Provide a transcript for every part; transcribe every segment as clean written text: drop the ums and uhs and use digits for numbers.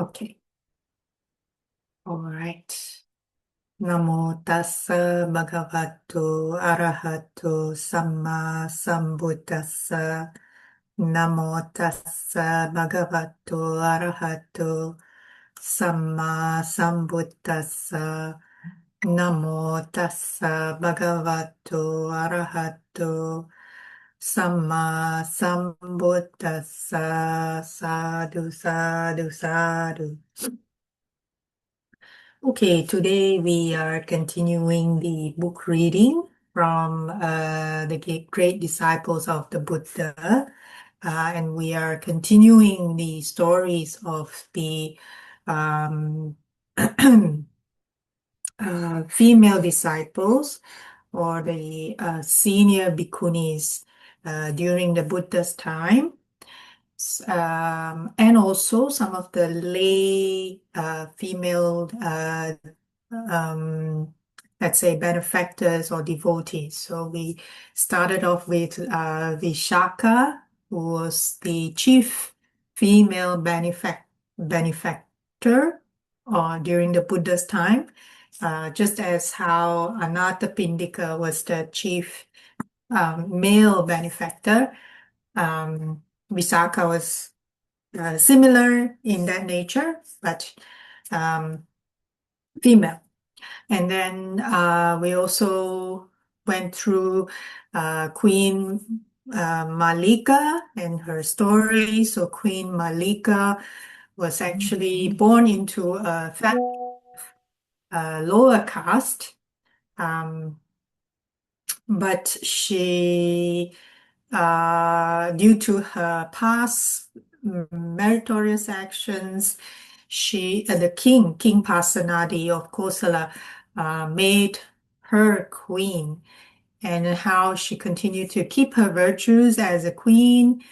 Okay. All right. Namo tassa bhagavato arahato samma sambuddhassa. Namo tassa bhagavato arahato samma sambuddhassa. Namo tassa bhagavato arahato samma sambuddhassa. Sadhu, sadhu, sadhu. Okay, today we are continuing the book reading from the great disciples of the Buddha, and we are continuing the stories of the female disciples or the senior bhikkhunis during the Buddha's time. And also some of the lay female, let's say, benefactors or devotees. So we started off with Vishaka, who was the chief female benefactor during the Buddha's time, just as how Anathapindika was the chief male benefactor. Visakha was similar in that nature, but female. And then we also went through Queen Malika and her story. So Queen Malika was actually born into a lower caste, but she due to her past meritorious actions, the King Pasenadi of Kosala, made her queen, and how she continued to keep her virtues as a queen,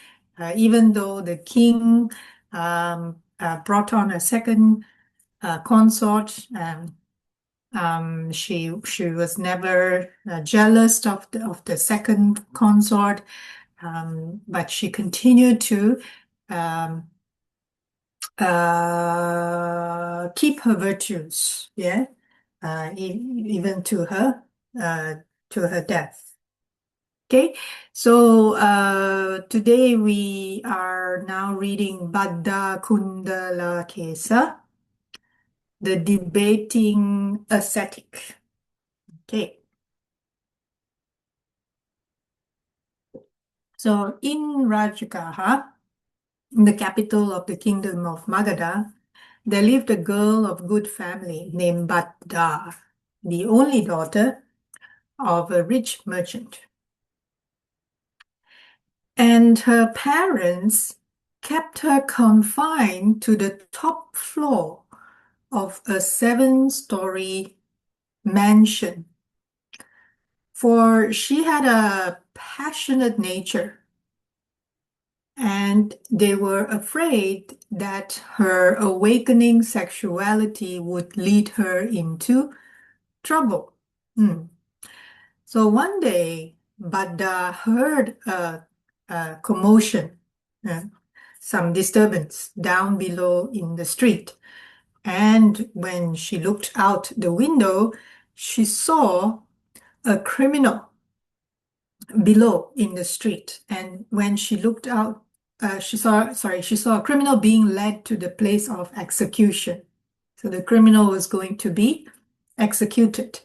even though the king brought on a second consort. She was never jealous of the second consort. But she continued to keep her virtues, even to her death. Okay, so today we are now reading Bhaddā Kuṇḍalakesā, the Debating Ascetic. Okay. So in Rajagaha, in the capital of the kingdom of Magadha, there lived a girl of good family named Bhaddā, the only daughter of a rich merchant. And her parents kept her confined to the top floor of a 7-story mansion, for she had a passionate nature, and they were afraid that her awakening sexuality would lead her into trouble. So one day, Bhaddā heard a commotion, some disturbance down below in the street. And when she looked out the window, she saw a criminal below in the street. And when she looked out, she saw a criminal being led to the place of execution. So the criminal was going to be executed.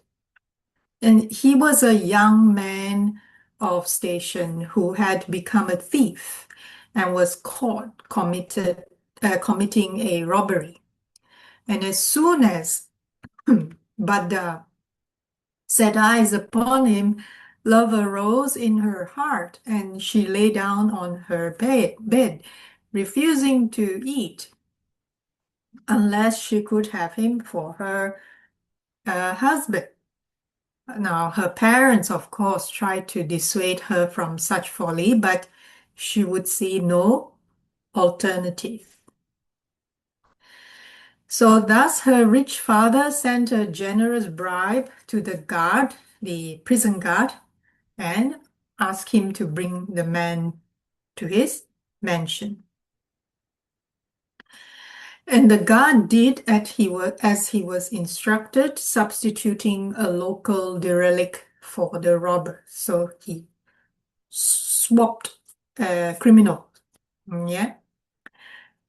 And he was a young man of station who had become a thief and was caught committing a robbery. And as soon as Bhaddā set eyes upon him, love arose in her heart, and she lay down on her bed, refusing to eat unless she could have him for her husband. Now, her parents, of course, tried to dissuade her from such folly, but she would see no alternative. So thus her rich father sent a generous bribe to the guard, the prison guard, and asked him to bring the man to his mansion. And the guard did as he was instructed, substituting a local derelict for the robber. So he swapped a criminal. Yeah.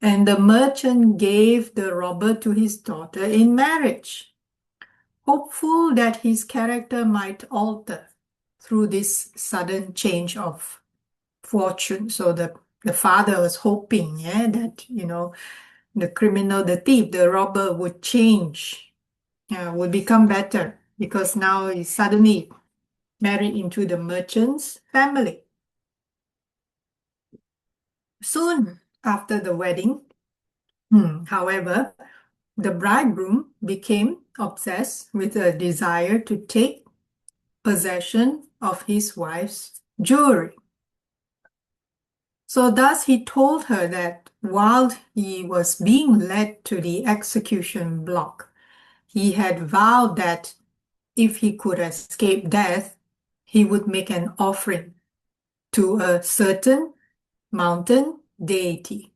And the merchant gave the robber to his daughter in marriage, hopeful that his character might alter through this sudden change of fortune. So the father was hoping, yeah, that, the criminal, the thief, the robber would change, would become better because now he's suddenly married into the merchant's family. Soon after the wedding, however, the bridegroom became obsessed with a desire to take possession of his wife's jewelry. So thus he told her that while he was being led to the execution block, he had vowed that if he could escape death, he would make an offering to a certain mountain deity.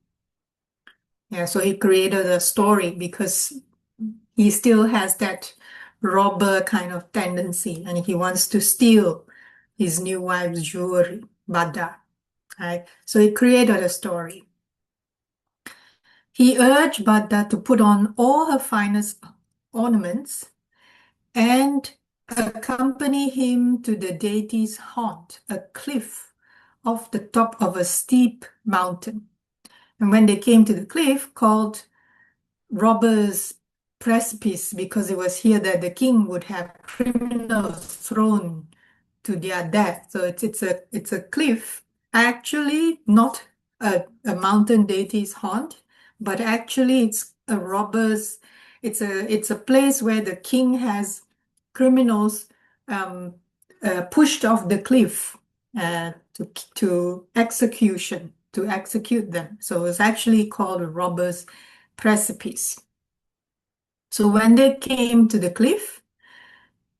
Yeah, so he created a story because he still has that robber kind of tendency and he wants to steal his new wife's jewelry, Bhaddā. Right? So he created a story. He urged Bhaddā to put on all her finest ornaments and accompany him to the deity's haunt, a cliff off the top of a steep mountain. And when they came to the cliff, called Robber's Precipice, because it was here that the king would have criminals thrown to their death. So it's a cliff, actually not a mountain deity's haunt, but actually it's a robber's. It's a place where the king has criminals pushed off the cliff to execution, to execute them. So it's actually called a robber's precipice. So when they came to the cliff,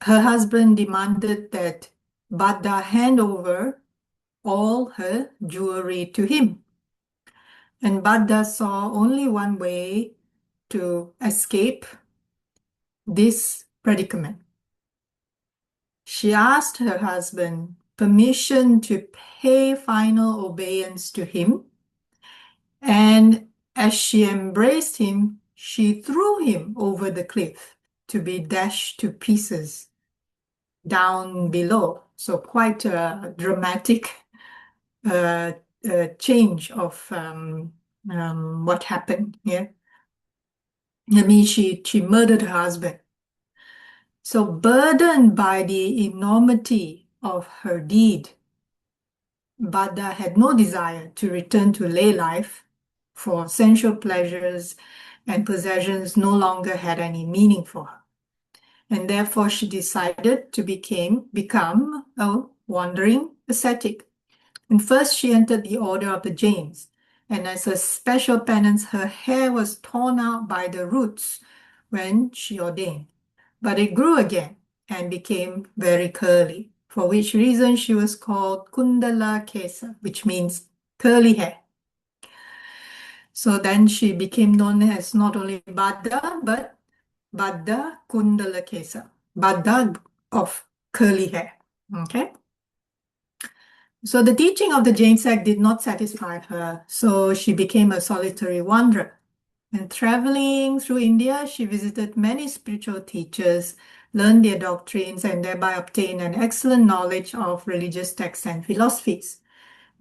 her husband demanded that Bhaddā hand over all her jewelry to him. And Bhaddā saw only one way to escape this predicament. She asked her husband permission to pay final obeisance to him, and as she embraced him, she threw him over the cliff to be dashed to pieces down below. So quite a dramatic change of what happened here. I mean, she murdered her husband. So burdened by the enormity of her deed, Bhaddā had no desire to return to lay life, for sensual pleasures and possessions no longer had any meaning for her. And therefore she decided to become a wandering ascetic. And first she entered the order of the Jains. And as a special penance, her hair was torn out by the roots when she ordained. But it grew again and became very curly, for which reason she was called Kuṇḍalakesā, which means curly hair. So then she became known as not only Bhaddā, but Bhaddā Kuṇḍalakesā, Bhaddā of curly hair. Okay? So the teaching of the Jain sect did not satisfy her, so she became a solitary wanderer. And traveling through India, she visited many spiritual teachers, learned their doctrines, and thereby obtained an excellent knowledge of religious texts and philosophies.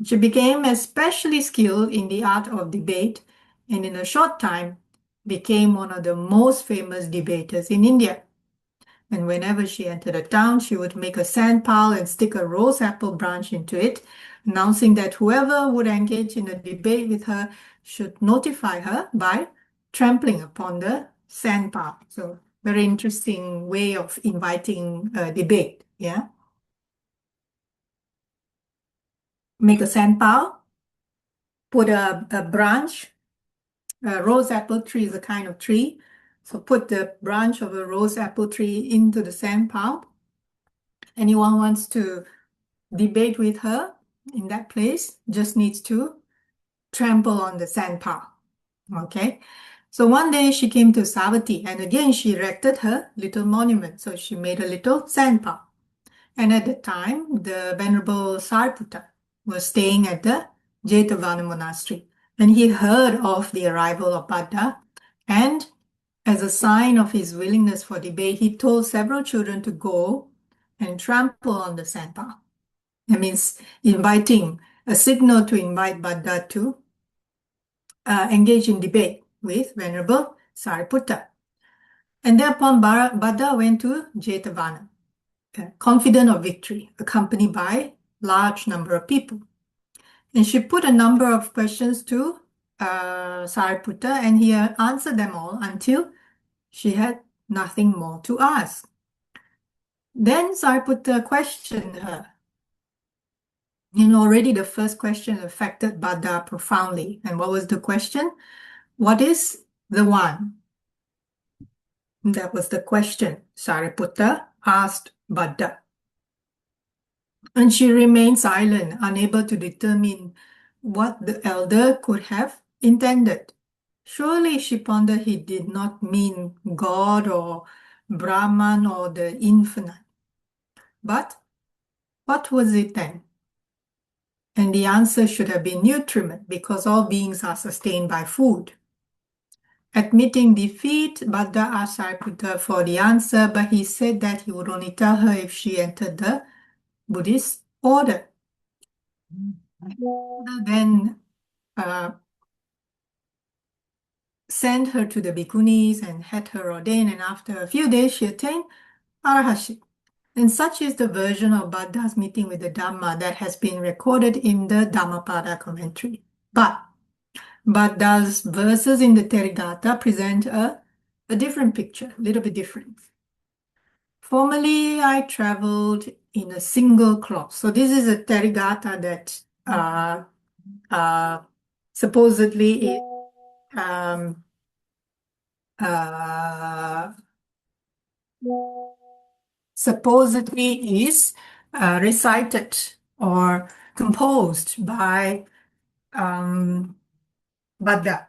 She became especially skilled in the art of debate, and in a short time became one of the most famous debaters in India. And whenever she entered a town, she would make a sand pile and stick a rose apple branch into it, announcing that whoever would engage in a debate with her should notify her by trampling upon the sand pile. So very interesting way of inviting a debate. Yeah. Make a sand pile, put a branch. A rose apple tree is a kind of tree. So put the branch of a rose apple tree into the sand pile. Anyone wants to debate with her in that place just needs to trample on the sand pile. Okay. So one day she came to Savatthi, and again she erected her little monument. So she made a little sandpile. And at the time, the Venerable Sāriputta was staying at the Jetavana monastery. And he heard of the arrival of Bhaddā, and as a sign of his willingness for debate, he told several children to go and trample on the sandpile. That means inviting, a signal to invite Bhaddā to engage in debate with Venerable Sāriputta. And thereupon Bhaddā went to Jetavana, confident of victory, accompanied by a large number of people. And she put a number of questions to Sāriputta, and he answered them all until she had nothing more to ask. Then Sāriputta questioned her. Already the first question affected Bhaddā profoundly. And what was the question? What is the One? That was the question Sāriputta asked Bhaddā. And she remained silent, unable to determine what the elder could have intended. Surely, she pondered, he did not mean God or Brahman or the infinite. But what was it then? And the answer should have been nutriment, because all beings are sustained by food. Admitting defeat, Bhaddā asked Sāriputta for the answer, but he said that he would only tell her if she entered the Buddhist order. Then sent her to the bhikkhunis and had her ordained, and after a few days she attained arahantship. And such is the version of Bhadda's meeting with the Dhamma that has been recorded in the Dhammapada commentary. But Bhadda's verses in the Therigatha present a different picture, a little bit different. Formerly, I traveled in a single cloth. So this is a Therigatha that supposedly it supposedly is recited or composed by Bhaddā.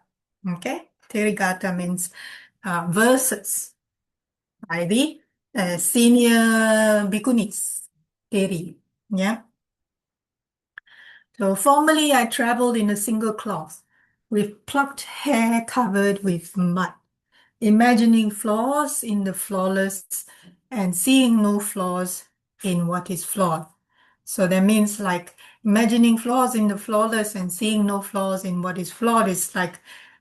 Okay, Therigatha means verses by the senior bhikkhunis, Theri. Yeah. So formerly I traveled in a single cloth with plucked hair covered with mud, imagining flaws in the flawless and seeing no flaws in what is flawed. So that means like imagining flaws in the flawless and seeing no flaws in what is flawed is like,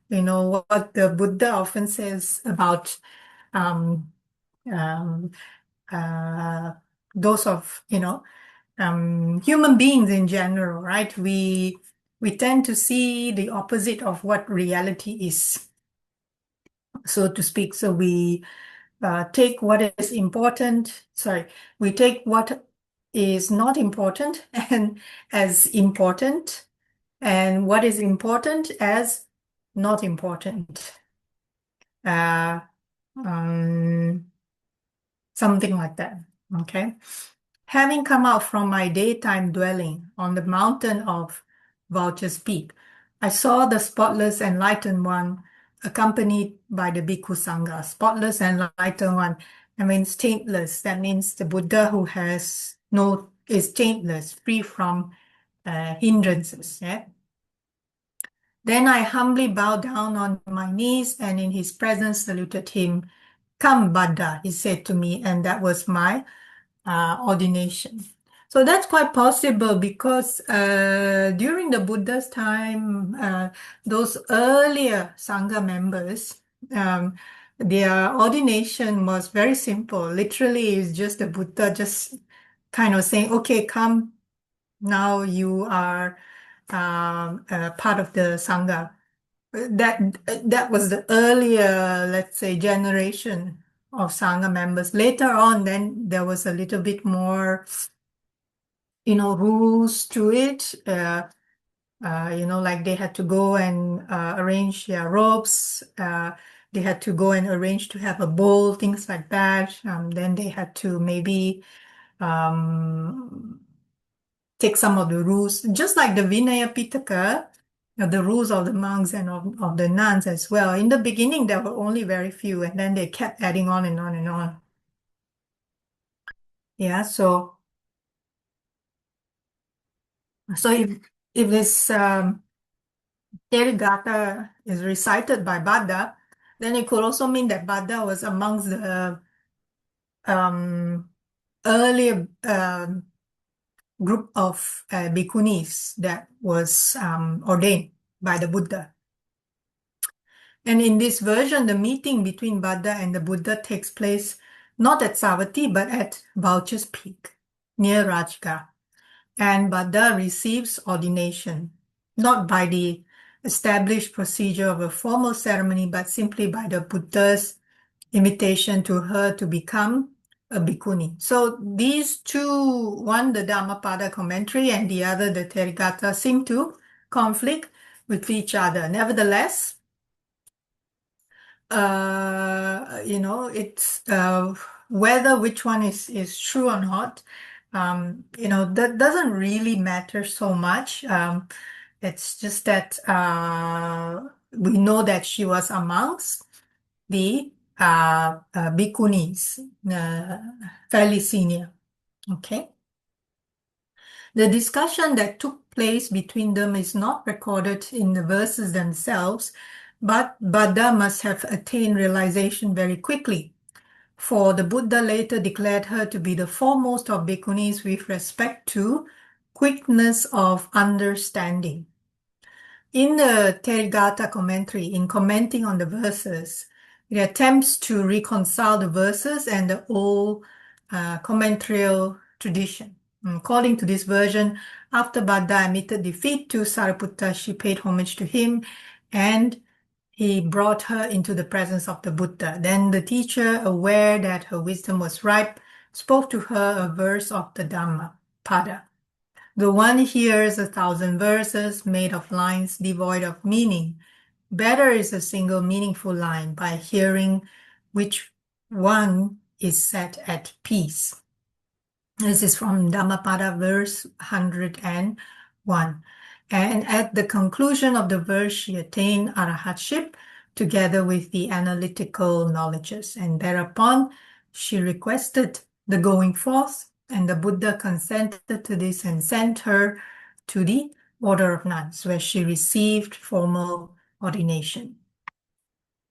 what the Buddha often says about those of, human beings in general, right? We tend to see the opposite of what reality is, so to speak. So we take what is important, we take what is not important and as important, and what is important as not important. Something like that, okay? Having come out from my daytime dwelling on the mountain of Vulture's Peak, I saw the spotless enlightened one accompanied by the Bhikkhu Sangha. Spotless enlightened one, that means taintless. That means the Buddha who is taintless, free from hindrances. Yeah? Then I humbly bowed down on my knees and in his presence saluted him. Come, Bhaddā, he said to me, and that was my ordination. So that's quite possible because during the Buddha's time, those earlier Sangha members, their ordination was very simple. Literally, it's just the Buddha just kind of saying, okay, come, now you are part of the Sangha. That was the earlier, let's say, generation of Sangha members. Later on, then there was a little bit more, rules to it. Like they had to go and arrange their robes. They had to go and arrange to have a bowl, things like that. Then they had to maybe take some of the rules, just like the Vinaya Pitaka. the rules of the monks and of the nuns as well. In the beginning, there were only very few, and then they kept adding on and on and on. Yeah, so if this Therigatha is recited by Bhadda, then it could also mean that Bhadda was amongst the earlier group of bhikkhunis that was ordained by the Buddha. And in this version, the meeting between Bhadda and the Buddha takes place not at Savatthi, but at Vulture's Peak, near Rajgarh. And Bhadda receives ordination, not by the established procedure of a formal ceremony, but simply by the Buddha's invitation to her to become a bhikkhuni. So these two, one the Dhammapada commentary and the other the Therigatha, seem to conflict with each other. Nevertheless, it's whether which one is true or not, that doesn't really matter so much. It's just that we know that she was amongst the bhikkhunis, fairly senior. Okay. The discussion that took place between them is not recorded in the verses themselves, but Bhadda must have attained realization very quickly, for the Buddha later declared her to be the foremost of bhikkhunis with respect to quickness of understanding. In the Therigatha commentary, in commenting on the verses, it attempts to reconcile the verses and the old commentarial tradition. According to this version, after Bhadda admitted defeat to Sāriputta, she paid homage to him and he brought her into the presence of the Buddha. Then the teacher, aware that her wisdom was ripe, spoke to her a verse of the Dhammapada. The one hears 1,000 verses made of lines devoid of meaning. Better is a single meaningful line by hearing which one is set at peace. This is from Dhammapada verse 101. And at the conclusion of the verse, she attained arahatship together with the analytical knowledges. And thereupon, she requested the going forth, and the Buddha consented to this and sent her to the order of nuns, where she received formal ordination.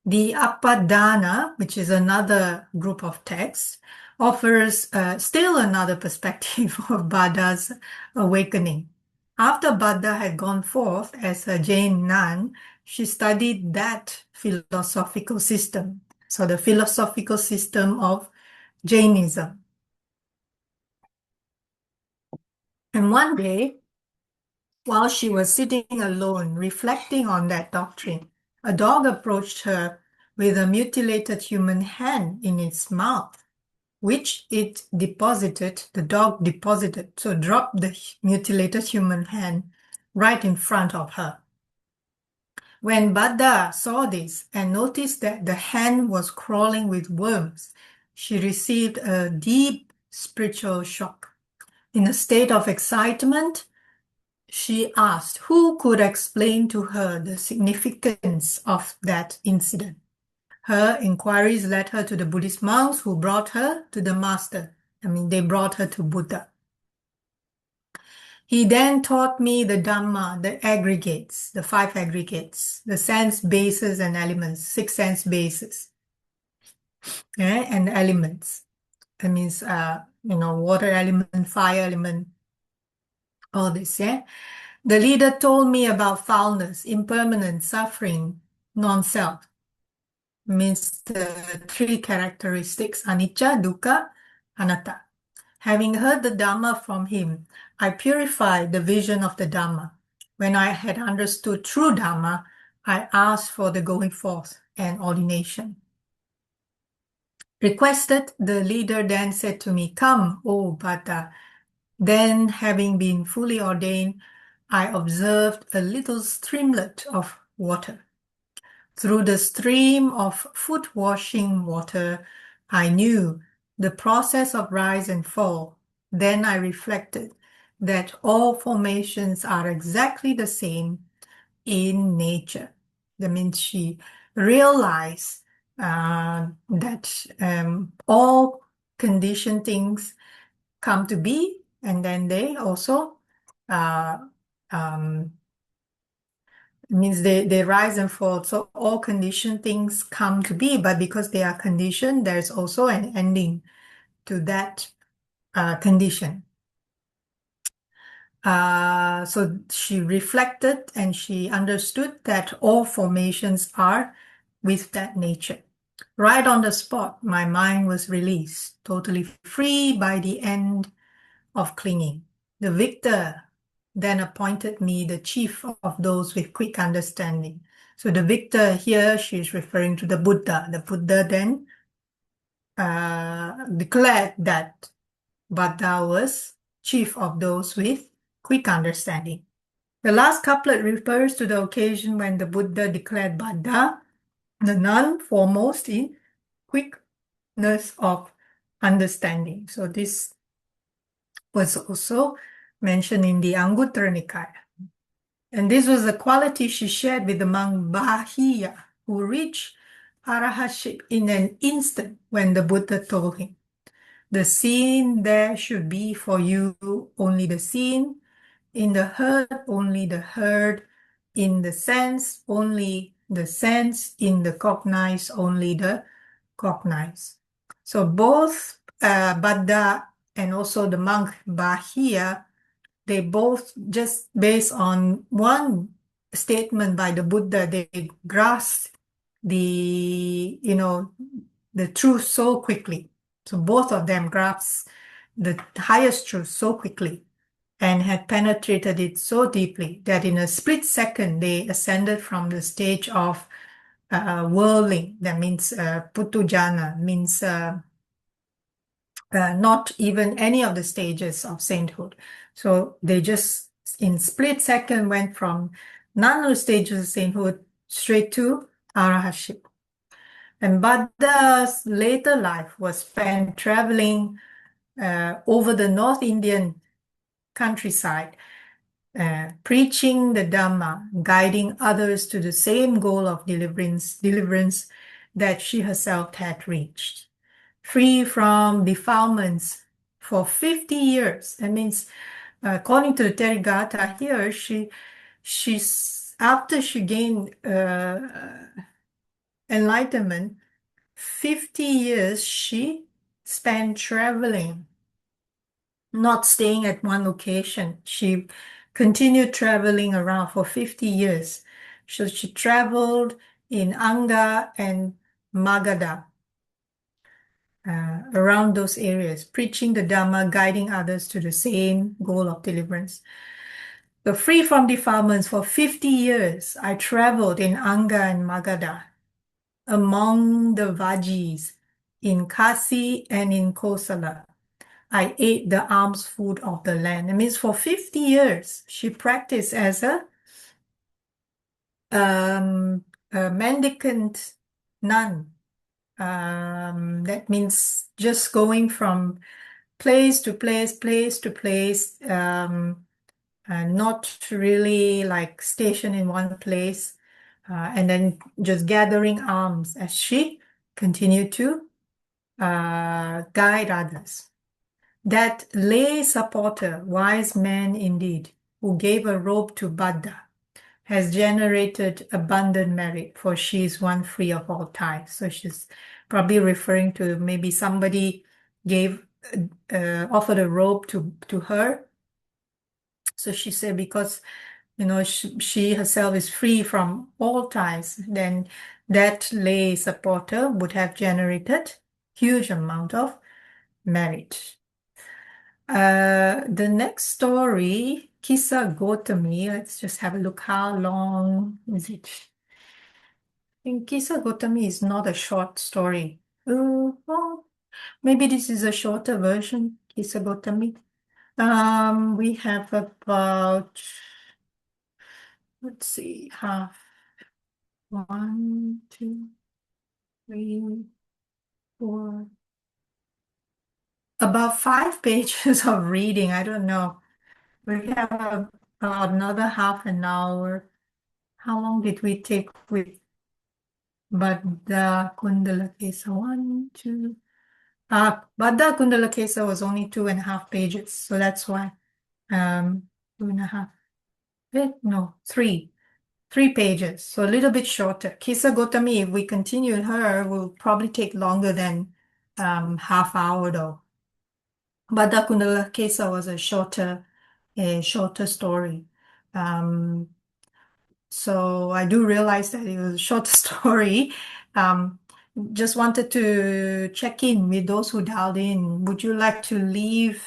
The Appadana, which is another group of texts, offers still another perspective of Bhadda's awakening. After Bhadda had gone forth as a Jain nun, she studied that philosophical system. So the philosophical system of Jainism. And one day, while she was sitting alone, reflecting on that doctrine, a dog approached her with a mutilated human hand in its mouth, which the dog deposited, so dropped the mutilated human hand right in front of her. When Bhadda saw this and noticed that the hand was crawling with worms, she received a deep spiritual shock. In a state of excitement, she asked who could explain to her the significance of that incident. Her inquiries led her to the Buddhist monks who brought her to the master. They brought her to Buddha. He then taught me the Dhamma, the aggregates, the 5 aggregates, the sense bases and elements, 6 sense bases, and elements. That means, water element, fire element, all this, yeah. The leader told me about foulness, impermanence, suffering, non-self. Means the 3 characteristics, anicca, dukkha, anatta. Having heard the Dhamma from him, I purified the vision of the Dhamma. When I had understood true Dhamma, I asked for the going forth and ordination. Requested, the leader then said to me, "Come, O Bhadda." Then, having been fully ordained, I observed a little streamlet of water. Through the stream of foot-washing water, I knew the process of rise and fall. Then I reflected that all formations are exactly the same, in nature. That means she realized that all conditioned things come to be, and then they also uh, um, means they rise and fall. So all conditioned things come to be, but because they are conditioned, there's also an ending to that condition. So she reflected and she understood that all formations are with that nature. Right on the spot, my mind was released, totally free by the end of clinging. The victor then appointed me the chief of those with quick understanding. So the victor here, she's referring to the Buddha. The Buddha then declared that Bhaddā was chief of those with quick understanding. The last couplet refers to the occasion when the Buddha declared Bhaddā the none foremost in quickness of understanding. So this was also mentioned in the Anguttara Nikaya. And this was a quality she shared with the monk Bahiya, who reached arahatship in an instant when the Buddha told him, "The seen there should be for you only the seen, in the heard only the heard, in the sense only the sense, in the cognized only the cognized." So both Bhaddā and also the monk Bahiya, they both, just based on one statement by the Buddha, they grasp the, the truth so quickly. So both of them grasp the highest truth so quickly and had penetrated it so deeply that in a split second they ascended from the stage of worldling, that means putujana, means not even any of the stages of sainthood. So they just in split second went from none of the stages of sainthood straight to arahatship. And Bhadda's later life was spent traveling over the North Indian countryside, preaching the Dhamma, guiding others to the same goal of deliverance that she herself had reached. Free from defilements for 50 years. That means, according to the Therigatha here, she's after she gained enlightenment, 50 years she spent traveling, not staying at one location. She continued traveling around for 50 years. So she traveled in Anga and Magadha, around those areas, preaching the Dhamma, guiding others to the same goal of deliverance. So free from defilements for 50 years, I traveled in Anga and Magadha, among the Vajis, in Kasi and in Kosala. I ate the alms food of the land. It means for 50 years, she practiced as a mendicant nun. That means just going from place to place, not really like stationed in one place, and then just gathering alms as she continued to guide others. That lay supporter, wise man indeed, who gave a robe to Bhaddā, has generated abundant merit, for she is one free of all ties. So she's probably referring to maybe somebody offered a robe to her. So she said, because she herself is free from all ties, then that lay supporter would have generated huge amount of merit. The next story, Kisa Gotami. Let's just have a look. How long is it? I think Kisa Gotami is not a short story. Well, maybe this is a shorter version, Kisa Gotami. We have about, let's see, half. 1, 2, 3, 4. About 5 pages of reading. I don't know. We have about another half an hour. How long did we take with Bhaddā Kuṇḍalakesā? One, two. Bhaddā Kuṇḍalakesā was only 2.5 pages, so that's why. 2.5. No, 3. 3 pages, so a little bit shorter. Kisa Gotami, if we continue her, will probably take longer than half hour though. Bhaddā Kuṇḍalakesā was a shorter story. So I do realize that it was a short story. Just wanted to check in with those who dialed in. Would you like to leave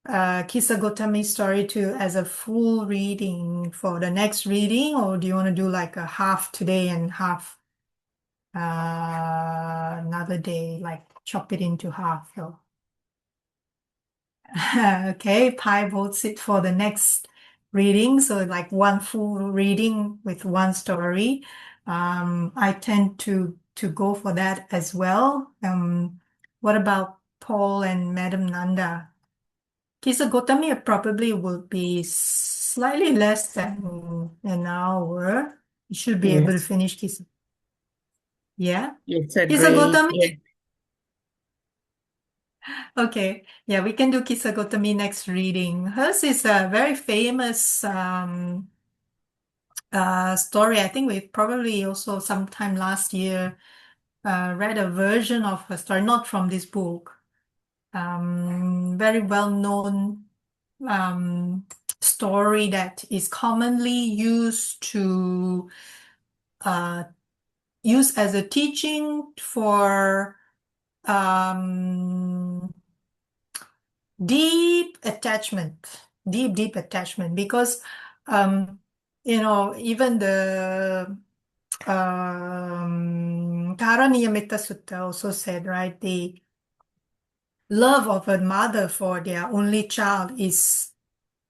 Kisa Gotami's story as a full reading for the next reading, or do you want to do like a half today and half another day, like chop it into half? So. Okay, Pi votes it for the next reading, so like one full reading with one story. I tend to go for that as well. What about Paul and Madam Nanda? Kisa Gotami probably will be slightly less than an hour. You should be able to Yes. finish Kisa. Yeah? Yes, Kisa agree. Gotami? Yeah. Okay. Yeah, we can do Kisa Gotami next reading. Hers is a very famous story. I think we probably also sometime last year read a version of her story, not from this book. Very well-known story that is commonly used to use as a teaching for deep attachment, deep attachment, because even the Karaniya Metta Sutta also said, right, the love of a mother for their only child is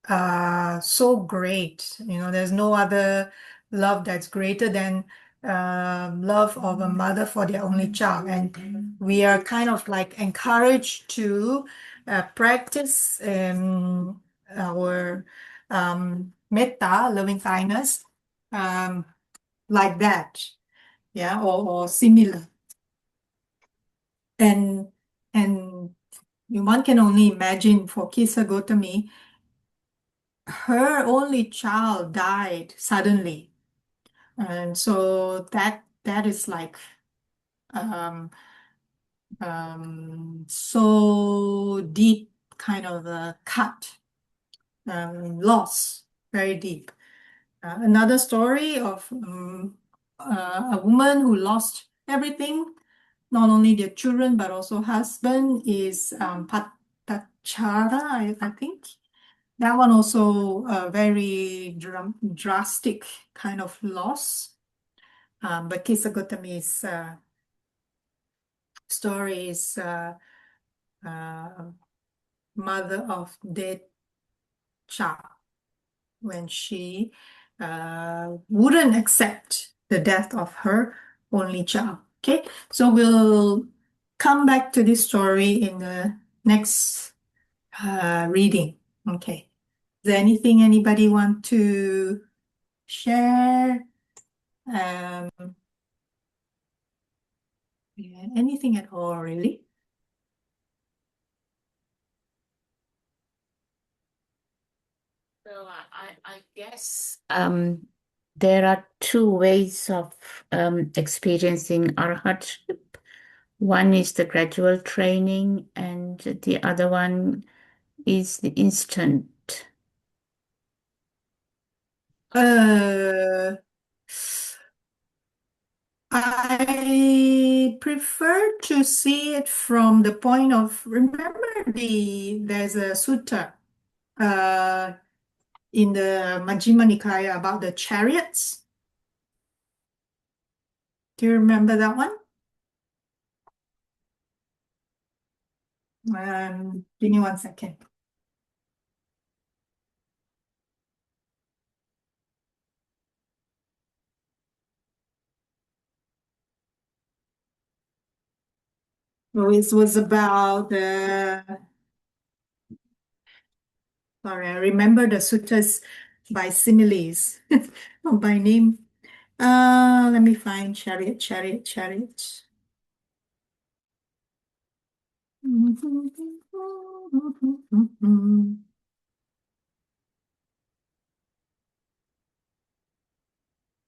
so great. There's no other love that's greater than love of a mother for their only child. And we are kind of like encouraged to practice our metta, loving kindness, like that, yeah, or similar. And one can only imagine for Kisa Gotami, her only child died suddenly. And so that is like so deep kind of a cut, loss, very deep. Another story of a woman who lost everything, not only their children but also husband, is Patachara, I think. That one also a very drastic kind of loss. But Kisa Gotami's story is mother of dead child when she wouldn't accept the death of her only child. Okay, so we'll come back to this story in the next reading. Okay, is there anything anybody want to share? Yeah, anything at all, really? So I guess there are two ways of experiencing our hardship. One is the gradual training, and the other one is the instant. Uh, I prefer to see it from the point of, remember there's a sutta uh, in the Majjhima Nikaya about the chariots. Do you remember that one? Give me 1 second. Well, it was about the, sorry, I remember the suttas by similes, not by name. Let me find chariot, chariot, chariot. Don't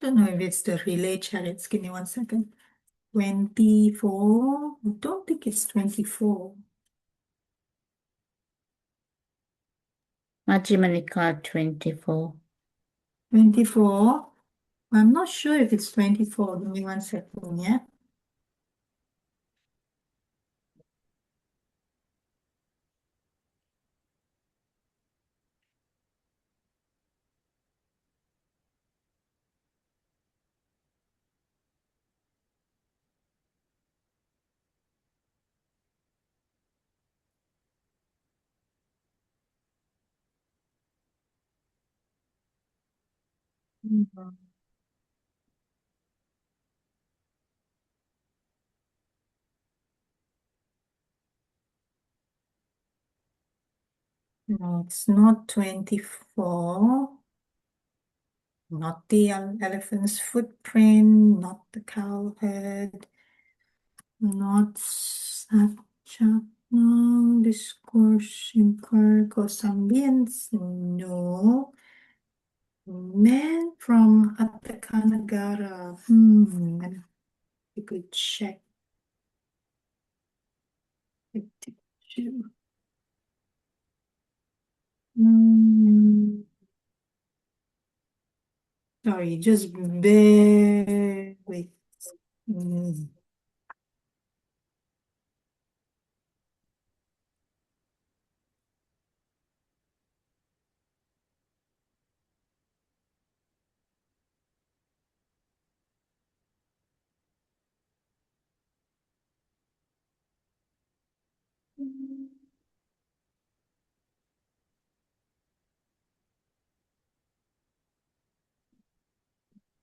know if it's the relay chariots. Give me 1 second. 24. I don't think it's 24. Majjhima Nikāya 24. 24. I'm not sure if it's 24. Give me 1 second, yeah. Mhm. No, it's not 24. Not the elephant's footprint, not the cow head, not Satchakna, discourse, empirical ambience, no. Man from Atakanagara. You could check it too. Sorry, just bear with me.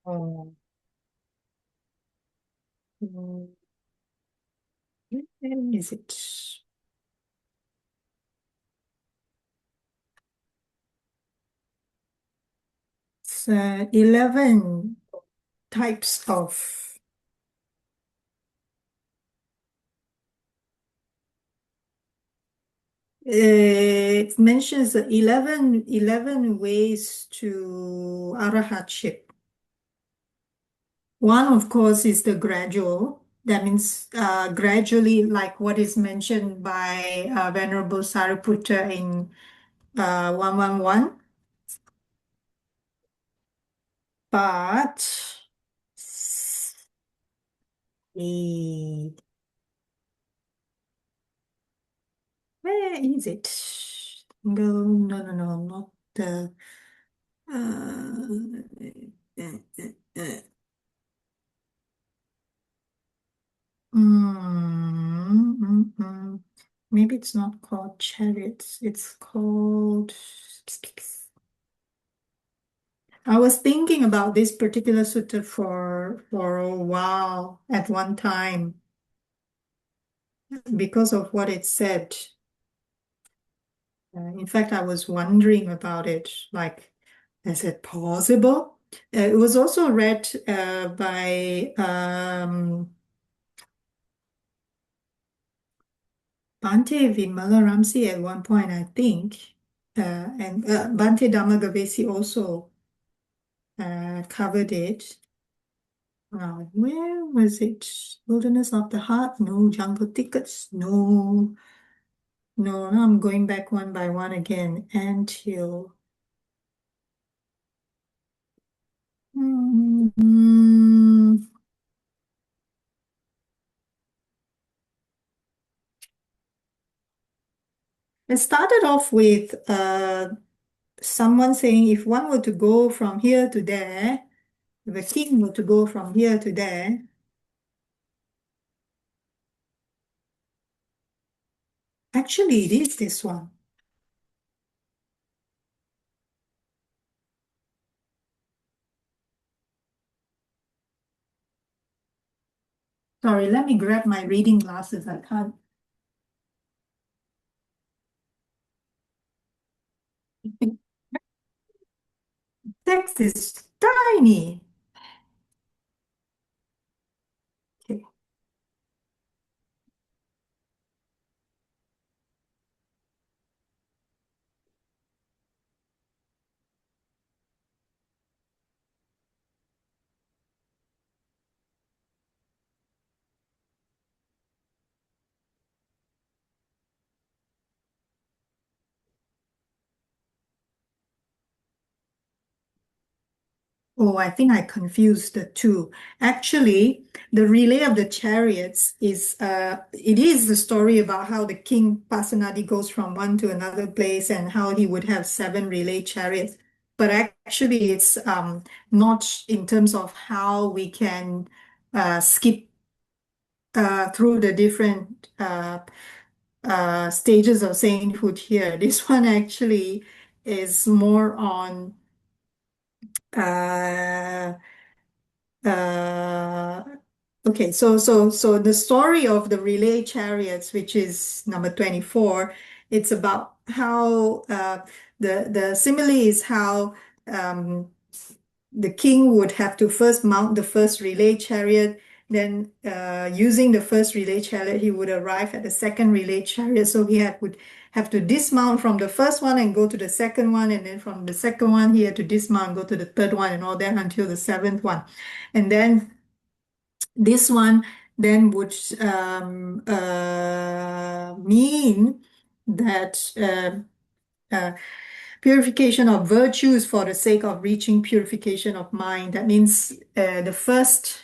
Oh, where is it? It's 11 types of it mentions 11 ways to arahatship. One, of course, is the gradual. That means gradually, like what is mentioned by Venerable Sāriputta in 111. But the where is it? No, no, no, no, not the. Uh, uh, uh, Maybe it's not called chariots. It's called. I was thinking about this particular sutta for a while at one time because of what it said. In fact, I was wondering about it. Like, is it possible? It was also read by Bhante Vimalaramsi at one point, I think, and Bhante Dhammagavesi also covered it. Where was it? Wilderness of the Heart? No. Jungle Tickets? No. No, now I'm going back one by one again. Anthill. Mm, It started off with someone saying if one were to go from here to there, if a king were to go from here to there, actually it is this one. Sorry, let me grab my reading glasses. I can't. Text is tiny. Okay. Oh, I think I confused the two. Actually, the relay of the chariots is it is the story about how the king Pasenadi goes from one to another place and how he would have seven relay chariots. But actually, it's not in terms of how we can skip through the different stages of sainthood here. This one actually is more on uh, uh, okay, so the story of the relay chariots, which is number 24, it's about how the simile is how um, the king would have to first mount the first relay chariot. Then, using the first relay chariot, he would arrive at the second relay chariot. So would have to dismount from the first one and go to the second one, and then from the second one, he had to dismount and go to the third one, and all that until the seventh one. And then this one then would mean that purification of virtues for the sake of reaching purification of mind. That means the first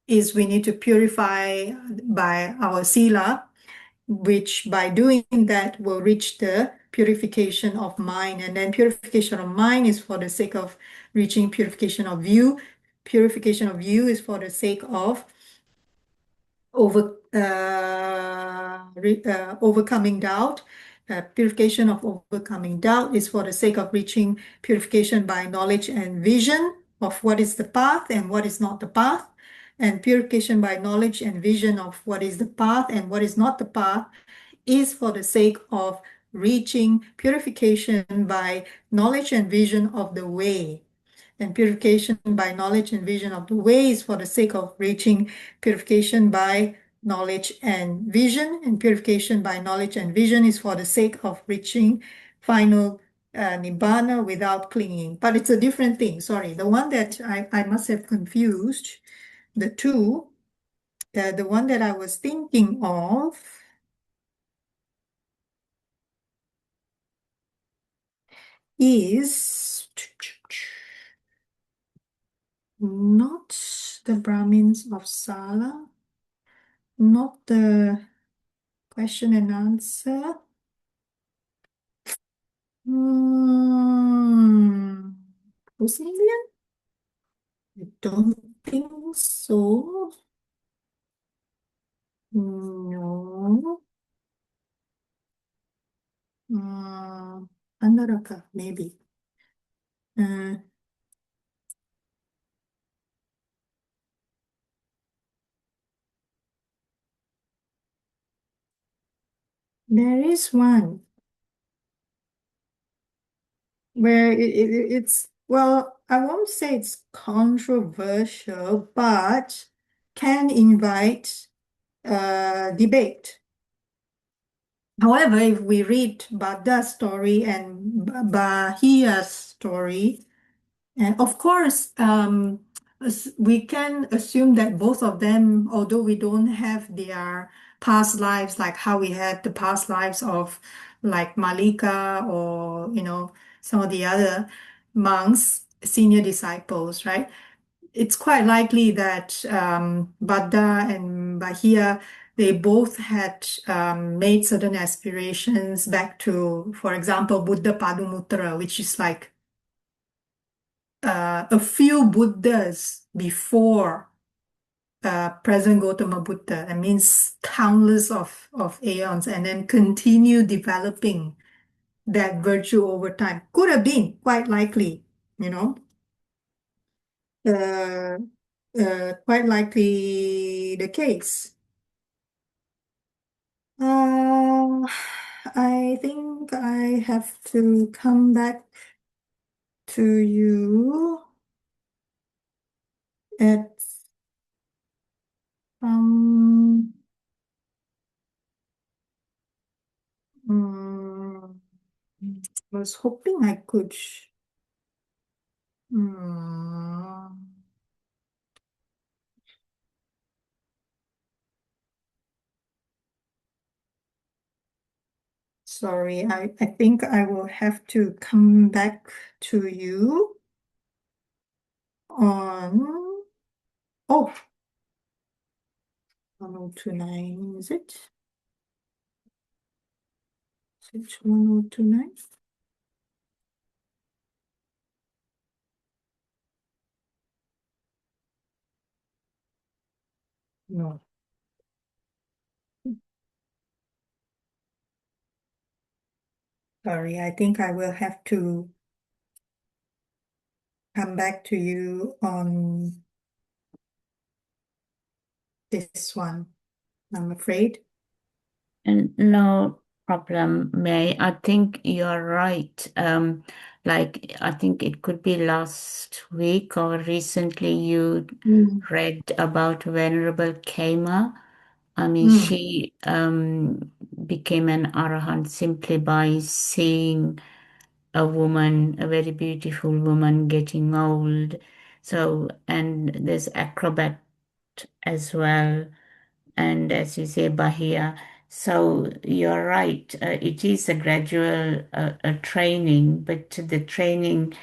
is we need to purify by our sila, which by doing that will reach the purification of mind. And then purification of mind is for the sake of reaching purification of view. Purification of view is for the sake of overcoming doubt. Purification of overcoming doubt is for the sake of reaching purification by knowledge and vision of what is the path and what is not the path. And purification by knowledge and vision of what is the path and what is not the path is for the sake of reaching purification by knowledge and vision of the way. And purification by knowledge and vision of the way is for the sake of reaching purification by knowledge and vision. And purification by knowledge and vision is for the sake of reaching final nibbana without clinging. But it's a different thing. Sorry, the one that I must have confused the two. The one that I was thinking of is not the Brahmins of Sala, not the question and answer. Who's Indian? I don't think so. No. Anaraka, maybe. Uh, there is one where it's, well, I won't say it's controversial, but can invite debate. However, if we read Bhaddā's story and Bahiya's story, and of course, we can assume that both of them, although we don't have their past lives, like how we had the past lives of like Malika or, some of the other monks, senior disciples, right? It's quite likely that Bhaddā and Bahiya, they both had made certain aspirations back to, for example, Buddha Padumuttara, which is like a few Buddhas before present Gautama Buddha. That means countless of aeons, and then continue developing that virtue over time. Could have been quite likely, you know. Uh, quite likely the case. I think I have to come back to you at um, mm, was hoping I could. Mm, sorry, I think I will have to come back to you on, oh, 1029, is it? Is it 1029? No. Sorry, I think I will have to come back to you on this one, I'm afraid. And no problem, May. I think you're right. Like I think it could be last week or recently you Mm. read about Venerable Kema. I mean, Mm. she became an arahant simply by seeing a woman, a very beautiful woman getting old. So, and there's acrobat as well, and as you say, Bahia. So you're right. It is a gradual training, but the training,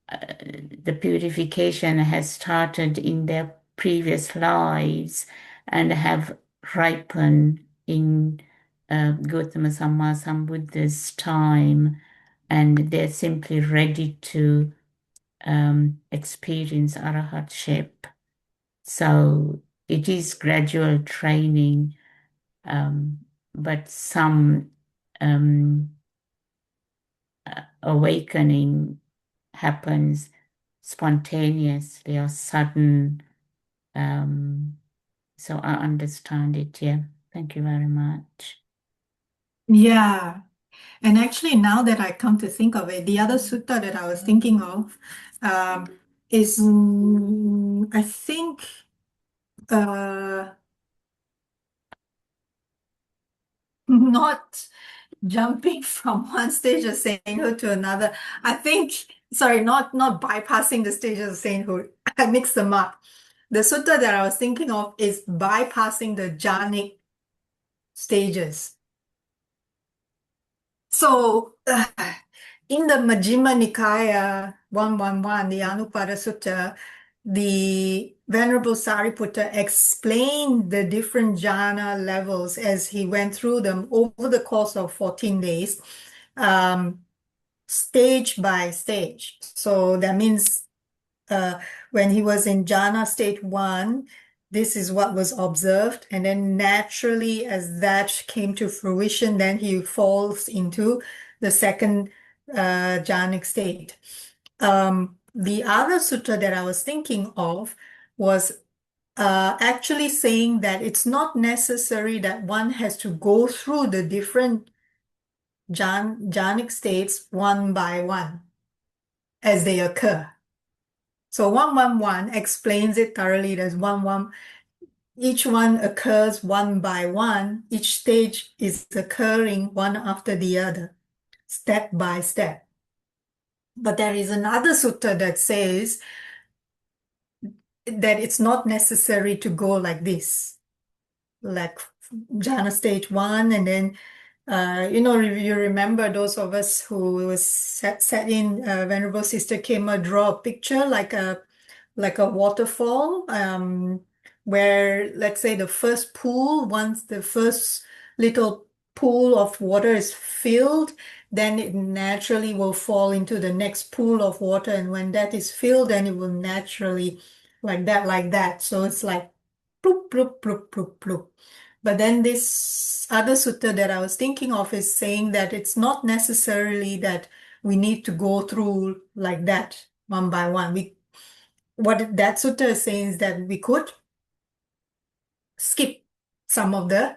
the purification has started in their previous lives and have ripened in Gautama Samma Sambuddha's time, and they're simply ready to experience arahatship. So it is gradual training, um, but some um, awakening happens spontaneously or sudden. Um, so I understand it. Yeah. Thank you very much. Yeah. And actually, now that I come to think of it, the other sutta that I was thinking of is, I think, uh, not jumping from one stage of sainthood to another. I think, sorry, not bypassing the stages of sainthood. I mixed them up. The sutta that I was thinking of is bypassing the jhanic stages. So, in the Majjhima Nikaya 111, the Anupada Sutta, the Venerable Sāriputta explained the different jhana levels as he went through them over the course of 14 days, um, stage by stage. So that means uh, when he was in jhana state one, this is what was observed. And then naturally, as that came to fruition, then he falls into the second jhanic state. The other sutta that I was thinking of was actually saying that it's not necessary that one has to go through the different jhanic states one by one as they occur. So 111 explains it thoroughly. There's each one occurs one by one. Each stage is occurring one after the other, step by step. But there is another sutta that says that it's not necessary to go like this, like jhana stage one, and then you remember those of us who was sat in Venerable Sister Kema draw a picture like a waterfall, where let's say the first pool, once the first little pool of water is filled, then it naturally will fall into the next pool of water. And when that is filled, then it will naturally like that. So it's like bloop, bloop, bloop, bloop, bloop. But then this other sutta that I was thinking of is saying that it's not necessarily that we need to go through like that one by one. What that sutta is saying is that we could skip some of the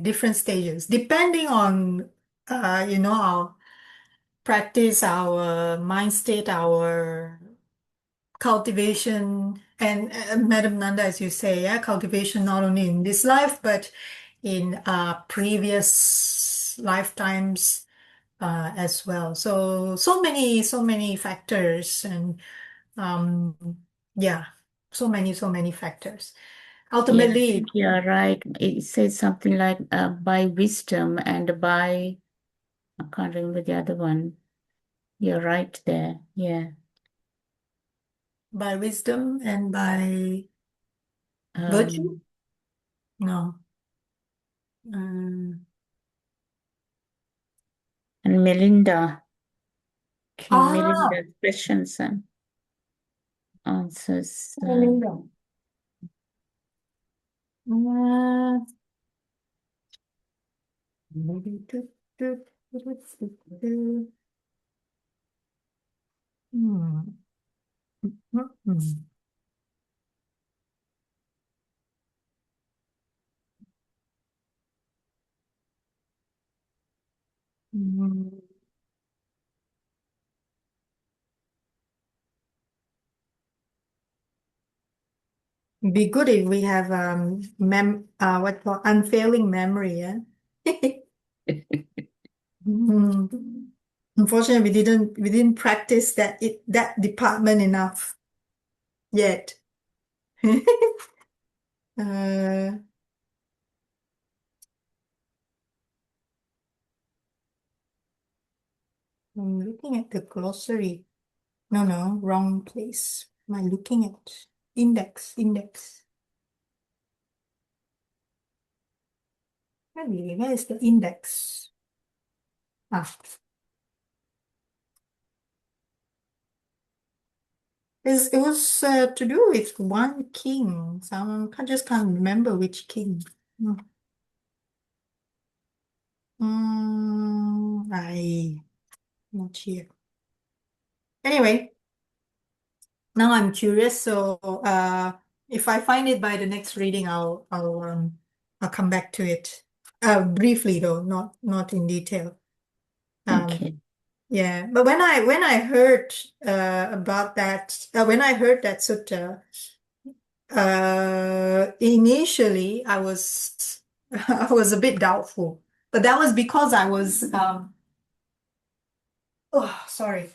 different stages, depending on our practice, our mind state, our cultivation, and Madam Nanda, as you say, yeah, cultivation not only in this life, but in previous lifetimes as well. So many factors, and um, yeah, so many factors. Yeah, I Ultimately, think you're right. It says something like by wisdom and by, I can't remember the other one. You're right there. Yeah. by wisdom and by virtue? Um, No. Um, and Melinda, King ah, Melinda's questions and answers. Melinda. Uh, Hmm. Hmm. Hmm. Be good if we have what called unfailing memory, yeah. Hmm. Unfortunately, we didn't practice that department enough yet. Uh, I'm looking at the glossary. No, wrong place. Am I looking at index? Where is the index? Ah, it was to do with one king. Just can't remember which king. Hmm. I not here. Anyway, now I'm curious. So if I find it by the next reading, I'll come back to it. Briefly though, not in detail. Um, okay. yeah, but when I heard about that, when I heard that sutta, initially I was I was a bit doubtful, but that was because I was oh, sorry.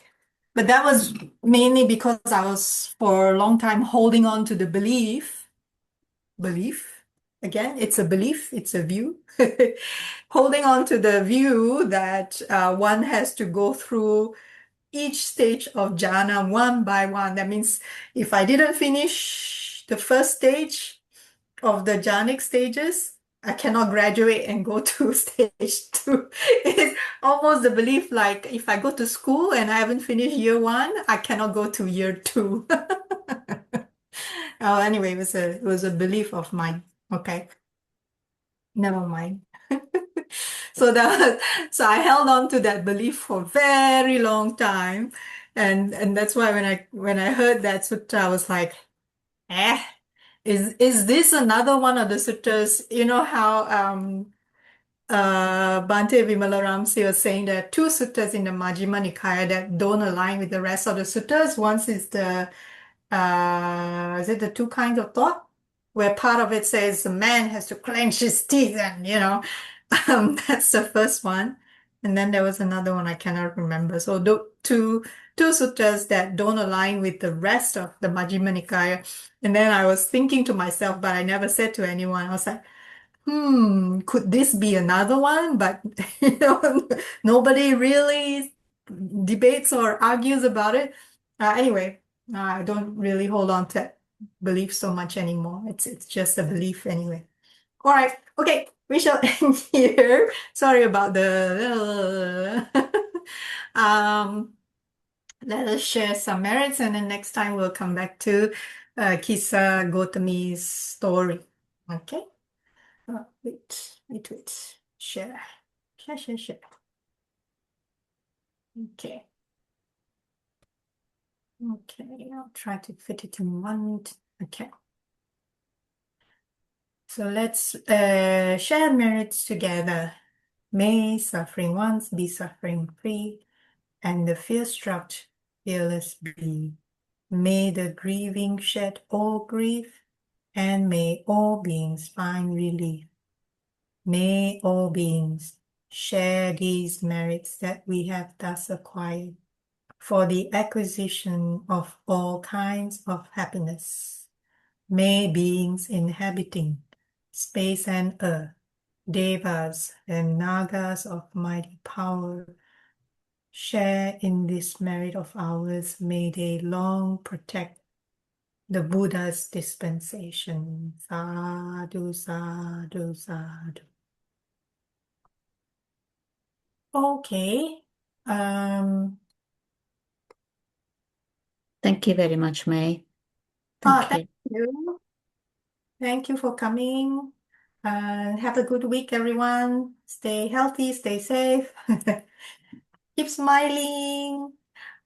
But that was mainly because I was for a long time holding on to the belief. Again, it's a belief, it's a view. Holding on to the view that one has to go through each stage of jhana one by one. That means if I didn't finish the first stage of the jhanic stages, I cannot graduate and go to stage two. It's almost the belief like if I go to school and I haven't finished year one, I cannot go to year two. Oh, anyway, it was a belief of mine. Okay, never mind. So I held on to that belief for a very long time, and that's why when I heard that sutta, I was like, eh, is this another one of the suttas? You know how Bhante Vimalaramsi was saying there are two suttas in the Majjhima Nikaya that don't align with the rest of the suttas. One is is it the two kinds of thought? Where part of it says the man has to clench his teeth and, that's the first one. And then there was another one I cannot remember. So two suttas that don't align with the rest of the Majjhima Nikaya. And then I was thinking to myself, but I never said to anyone. I was like, could this be another one? But nobody really debates or argues about it. Anyway, I don't really hold on to that belief so much anymore. It's just a belief anyway. All right, okay, we shall end here. Sorry about the let us share some merits, and then next time we'll come back to Kisa Gotami's story. Okay. Wait. Share. Okay. Okay, I'll try to fit it in one. Okay. So let's share merits together. May suffering ones be suffering free. and the fear-struck fearless be. May the grieving shed all grief, and may all beings find relief. May all beings share these merits that we have thus acquired for the acquisition of all kinds of happiness. May beings inhabiting space and earth, devas and nagas of mighty power, share in this merit of ours. May they long protect the Buddha's dispensation. Sadhu, sadhu, sadhu. Okay. Thank you very much, May. Thank Thank you. you. Thank you for coming. Have a good week, everyone. Stay healthy, stay safe. Keep smiling.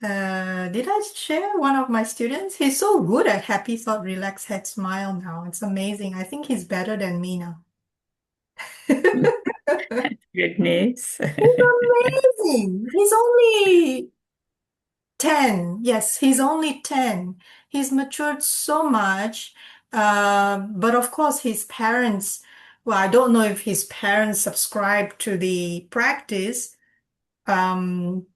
Did I share one of my students? He's so good at happy thought, relax head, smile now. It's amazing. I think he's better than me now. Good news. He's amazing. He's only 10. Yes, he's only 10. He's matured so much. But of course, his parents, well, I don't know if his parents subscribe to the practice. Um,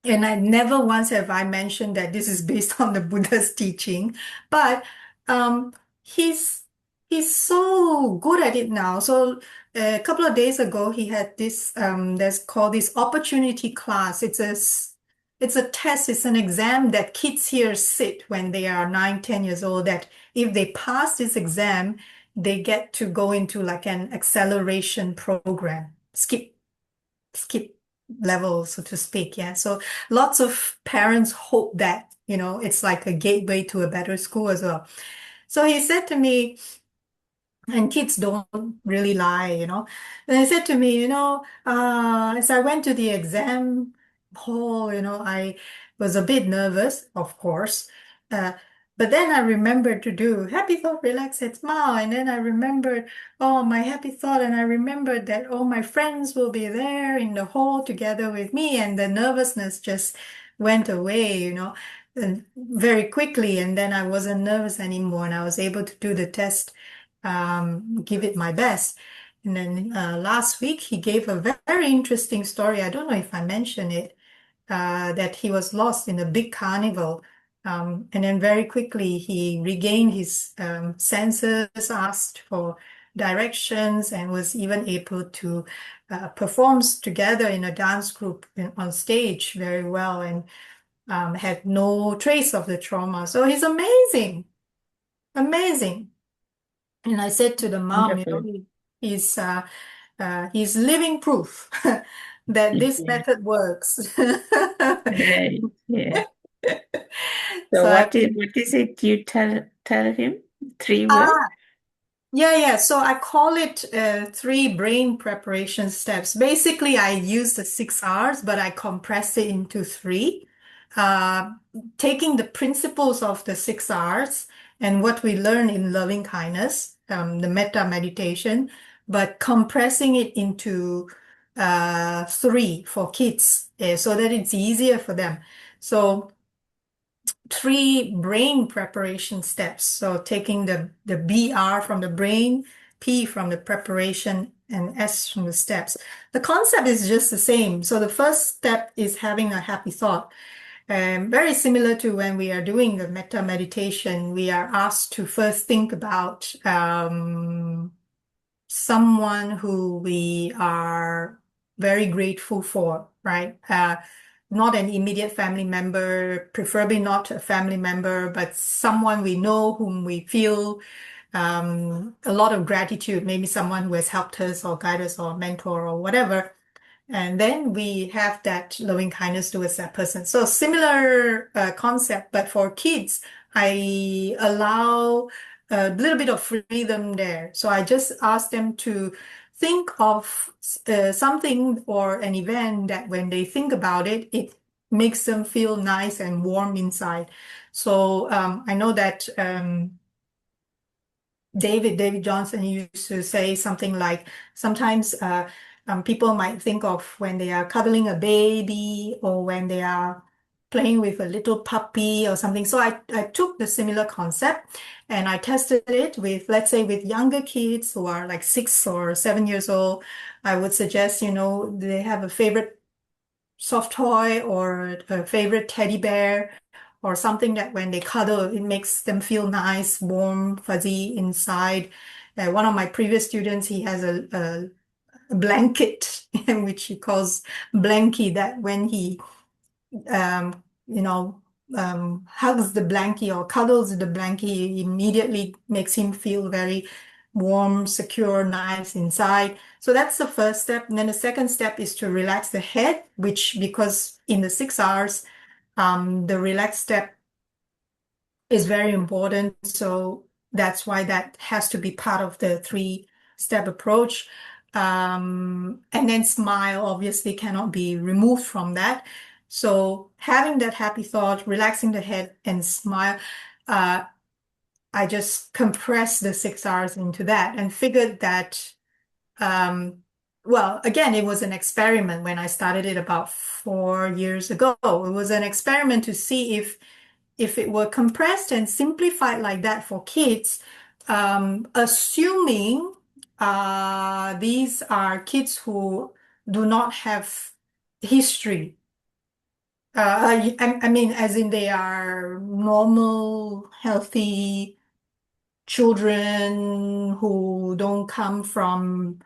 and I never once have I mentioned that this is based on the Buddha's teaching, but um, he's he's so good at it now. So a couple of days ago, he had this that's called this opportunity class. It's a test, it's an exam that kids here sit when they are 9, 10 years old. That if they pass this exam, they get to go into like an acceleration program, skip level, so to speak. Yeah. So lots of parents hope that, it's like a gateway to a better school as well. So he said to me, and kids don't really lie. And he said to me, as I went to the exam hall, I was a bit nervous, of course. Uh, but then I remembered to do happy thought, relax, and smile. And then I remembered, oh, my happy thought. And I remembered that all my friends will be there in the hall together with me. And the nervousness just went away, and very quickly. And then I wasn't nervous anymore. And I was able to do the test, give it my best. And then last week he gave a very interesting story. I don't know if I mentioned it, that he was lost in a big carnival. And then very quickly he regained his senses, asked for directions, and was even able to perform together in a dance group on stage very well, and had no trace of the trauma. So he's amazing, amazing. And I said to the mom, Wonderful. he's living proof that this Yeah. method works. Right. Yeah. So So what is it you tell him? 3 words? ah, yeah. So I call it three brain preparation steps. Basically, I use the 6 R's, but I compress it into three. Uh, Taking the principles of the 6 R's and what we learn in loving kindness, the metta meditation, but compressing it into three for kids, so that it's easier for them. So three brain preparation steps. So taking the BR from the brain, P from the preparation, and S from the steps. The concept is just the same. So the first step is having a happy thought. Very similar to when we are doing the metta meditation, we are asked to first think about someone who we are very grateful for, right? Not an immediate family member, preferably not a family member, but someone we know whom we feel a lot of gratitude, maybe someone who has helped us or guided us or mentor or whatever. And then we have that loving kindness towards that person. So similar concept, but for kids, I allow a little bit of freedom there. So I just ask them to think of something or an event that when they think about it, it makes them feel nice and warm inside. So I know that David Johnson used to say something like, sometimes People might think of when they are cuddling a baby or when they are playing with a little puppy or something. So I took the similar concept and I tested it with, let's say, with younger kids who are like 6 or 7 years old. I would suggest, they have a favorite soft toy or a favorite teddy bear or something that when they cuddle, it makes them feel nice, warm, fuzzy inside. One of my previous students, he has a blanket, which he calls blankie, that when he, um, you know, hugs the blankie or cuddles the blankie, it immediately makes him feel very warm, secure, nice inside. So that's the first step. And then the second step is to relax the head, which because in the 6 hours, the relaxed step is very important. So that's why that has to be part of the three-step approach. And then smile obviously cannot be removed from that. So having that happy thought, relaxing the head and smile, I just compressed the 6 hours into that and figured that, well, again, it was an experiment when I started it about 4 years ago. It was an experiment to see if it were compressed and simplified like that for kids, assuming these are kids who do not have history. I mean, as in they are normal, healthy children who don't come from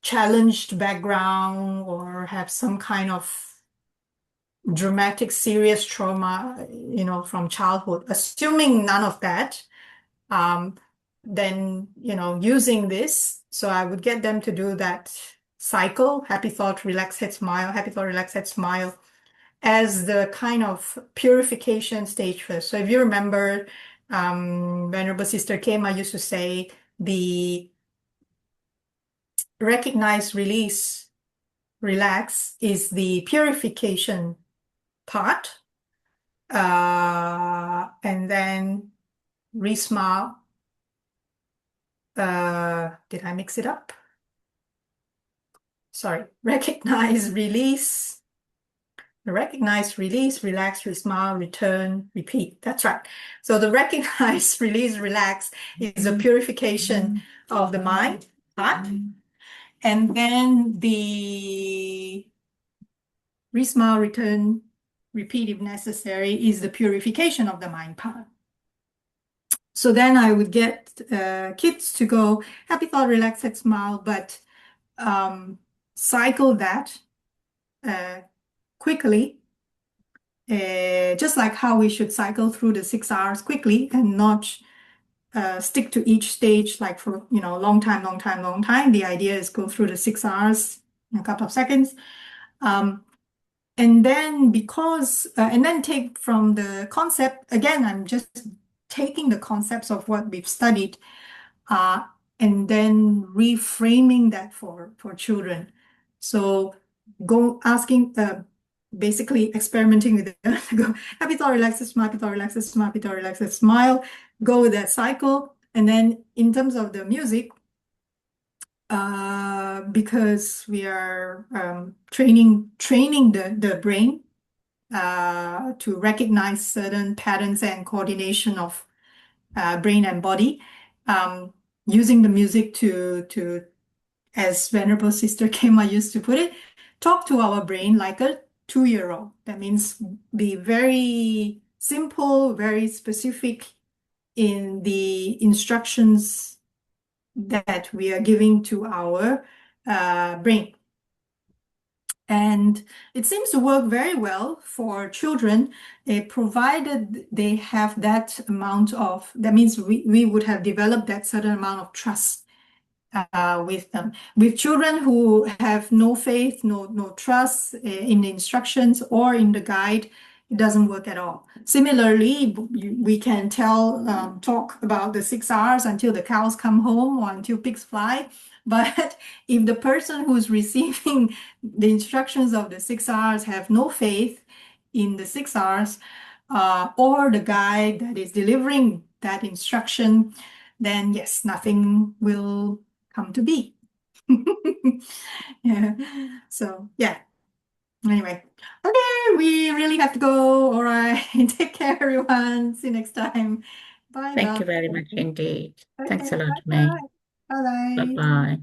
challenged background or have some kind of dramatic, serious trauma, from childhood. Assuming none of that, um, then, using this, so I would get them to do that cycle, happy thought, relax head, smile, happy thought, relax head, smile, as the kind of purification stage first. So if you remember, Venerable Sister Kema used to say the recognize, release, relax is the purification part. And then re-smile. Did I mix it up? Sorry. Recognize, release, relax, re-smile, return, repeat. That's right. So the recognize, release, relax is a purification of the mind part. And then the re-smile, return, repeat if necessary is the purification of the mind part. So then I would get kids to go happy thought, relax head, smile, but cycle that quickly, just like how we should cycle through the 6 hours quickly and not stick to each stage like for long time. The idea is go through the 6 hours in a couple of seconds. And then take from the concept, again, I'm just taking the concepts of what we've studied, and then reframing that for children. So basically experimenting with it. Go happy thought, relax, smile, happy thought, relax, smile, happy thought, relax, smile. Go with that cycle. And then in terms of the music, because we are training the brain to recognize certain patterns and coordination of brain and body, using the music to, as Venerable Sister Kema used to put it, talk to our brain like a 2-year-old. That means be very simple, very specific in the instructions that we are giving to our brain. And it seems to work very well for children, provided they have that means we would have developed that certain amount of trust with them. With children who have no faith, no trust in the instructions or in the guide, it doesn't work at all. Similarly, we can talk about the 6 hours until the cows come home or until pigs fly. But if the person who's receiving the instructions of the 6 hours have no faith in the 6 hours, or the guide that is delivering that instruction, then yes, nothing will come to be. Yeah. So, yeah. Anyway, okay, we really have to go. All right. Take care, everyone. See you next time. Bye Thank bye. you very much indeed. Thanks a Okay, lot, bye May. bye. Bye bye. Bye-bye.